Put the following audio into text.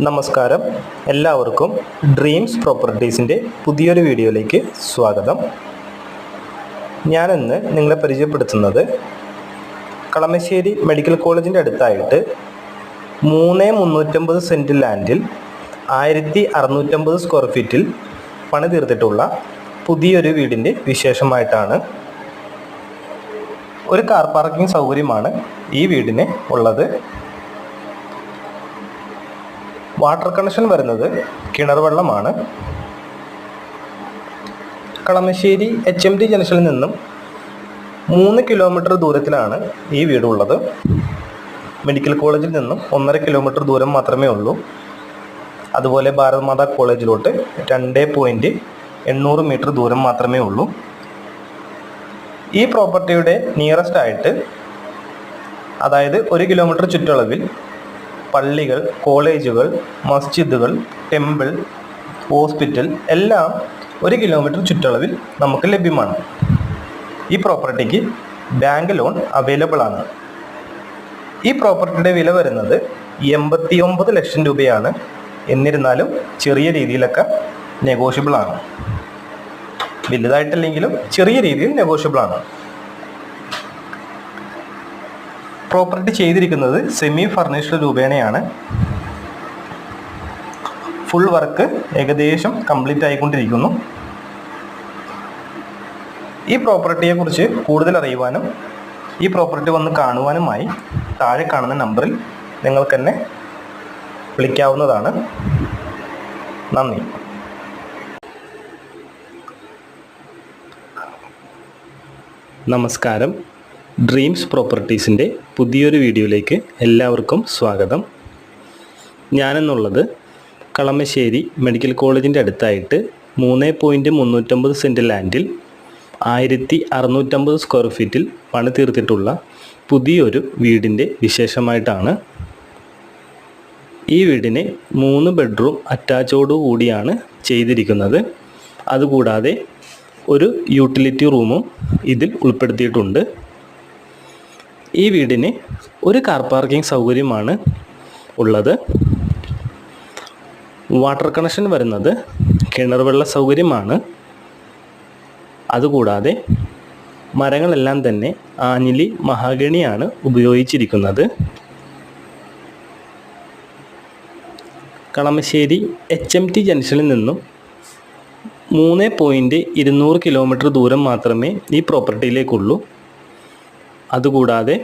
നമസ്കാരം, എല്ലാവർക്കും ഡ്രീംസ് പ്രോപ്പർട്ടീസിൻ്റെ പുതിയൊരു വീഡിയോയിലേക്ക് സ്വാഗതം. ഞാനിന്ന് നിങ്ങളെ പരിചയപ്പെടുത്തുന്നത് കളമശ്ശേരി മെഡിക്കൽ കോളേജിൻ്റെ അടുത്തായിട്ട് 350 സെൻറ്റ് ലാൻഡിൽ 1650 സ്ക്വയർ ഫീറ്റിൽ പണി തീർത്തിട്ടുള്ള പുതിയൊരു വീടിൻ്റെ വിശേഷമായിട്ടാണ്. ഒരു കാർ പാർക്കിംഗ് സൗകര്യമാണ് ഈ വീടിന് ഉള്ളത്. വാട്ടർ കണക്ഷൻ വരുന്നത് കിണർ വെള്ളമാണ്. കളമശ്ശേരി HMT ജംഗ്ഷനിൽ നിന്നും 3 കിലോമീറ്റർ ദൂരത്തിലാണ് ഈ വീടുള്ളത്. മെഡിക്കൽ കോളേജിൽ നിന്നും 1.5 കിലോമീറ്റർ ദൂരം മാത്രമേ ഉള്ളൂ. അതുപോലെ ഭാരതമാതാ കോളേജിലോട്ട് 2.800 മീറ്റർ ദൂരം മാത്രമേ ഉള്ളൂ. ഈ പ്രോപ്പർട്ടിയുടെ നിയറസ്റ്റ് ആയിട്ട്, അതായത് 1 കിലോമീറ്റർ ചുറ്റളവിൽ പള്ളികൾ, കോളേജുകൾ, മസ്ജിദുകൾ, ടെമ്പിൾ, ഹോസ്പിറ്റൽ എല്ലാം 1 കിലോമീറ്റർ ചുറ്റളവിൽ നമുക്ക് ലഭ്യമാണ്. ഈ പ്രോപ്പർട്ടിക്ക് ബാങ്ക് ലോൺ അവൈലബിൾ ആണ്. ഈ പ്രോപ്പർട്ടിയുടെ വില വരുന്നത് 89 ലക്ഷം രൂപയാണ്. എന്നിരുന്നാലും ചെറിയ രീതിയിലൊക്കെ നെഗോഷ്യബിൾ ആണ്. വലുതായിട്ടില്ലെങ്കിലും ചെറിയ രീതിയിൽ നെഗോഷ്യബിൾ ആണ്. പ്രോപ്പർട്ടി ചെയ്തിരിക്കുന്നത് സെമി ഫർണിഷ്ഡ് രൂപേണയാണ്. ഫുൾ വർക്ക് ഏകദേശം കംപ്ലീറ്റ് ആയിക്കൊണ്ടിരിക്കുന്നു. ഈ പ്രോപ്പർട്ടിയെക്കുറിച്ച് കൂടുതൽ അറിയുവാനും ഈ പ്രോപ്പർട്ടി വന്ന് കാണുവാനുമായി താഴെ കാണുന്ന നമ്പറിൽ നിങ്ങൾക്ക് എന്നെ വിളിക്കാവുന്നതാണ്. നന്ദി. നമസ്കാരം. ഡ്രീംസ് പ്രോപ്പർട്ടീസിൻ്റെ പുതിയൊരു വീഡിയോയിലേക്ക് എല്ലാവർക്കും സ്വാഗതം. ഞാനെന്നുള്ളത് കളമശ്ശേരി മെഡിക്കൽ കോളേജിൻ്റെ അടുത്തായിട്ട് 3.350 സെൻറ്റ് ലാൻഡിൽ 1650 സ്ക്വയർ ഫീറ്റിൽ പണി തീർത്തിട്ടുള്ള പുതിയൊരു വീടിൻ്റെ വിശേഷമായിട്ടാണ്. ഈ വീടിന് 3 ബെഡ്റൂം അറ്റാച്ചോടു കൂടിയാണ് ചെയ്തിരിക്കുന്നത്. അതുകൂടാതെ ഒരു യൂട്ടിലിറ്റി റൂമും ഇതിൽ ഉൾപ്പെടുത്തിയിട്ടുണ്ട്. ഈ വീടിന് ഒരു കാർ പാർക്കിംഗ് സൗകര്യമാണ് ഉള്ളത്. വാട്ടർ കണക്ഷൻ വരുന്നത് കിണർ വെള്ള സൗകര്യമാണ്. അതുകൂടാതെ മരങ്ങളെല്ലാം തന്നെ ആഞ്ഞിലി മഹാഗണിയാണ് ഉപയോഗിച്ചിരിക്കുന്നത്. കളമശ്ശേരി HMT ജംഗ്ഷനിൽ നിന്നും 3.200 കിലോമീറ്റർ ദൂരം മാത്രമേ ഈ പ്രോപ്പർട്ടിയിലേക്കുള്ളൂ. അതുകൂടാതെ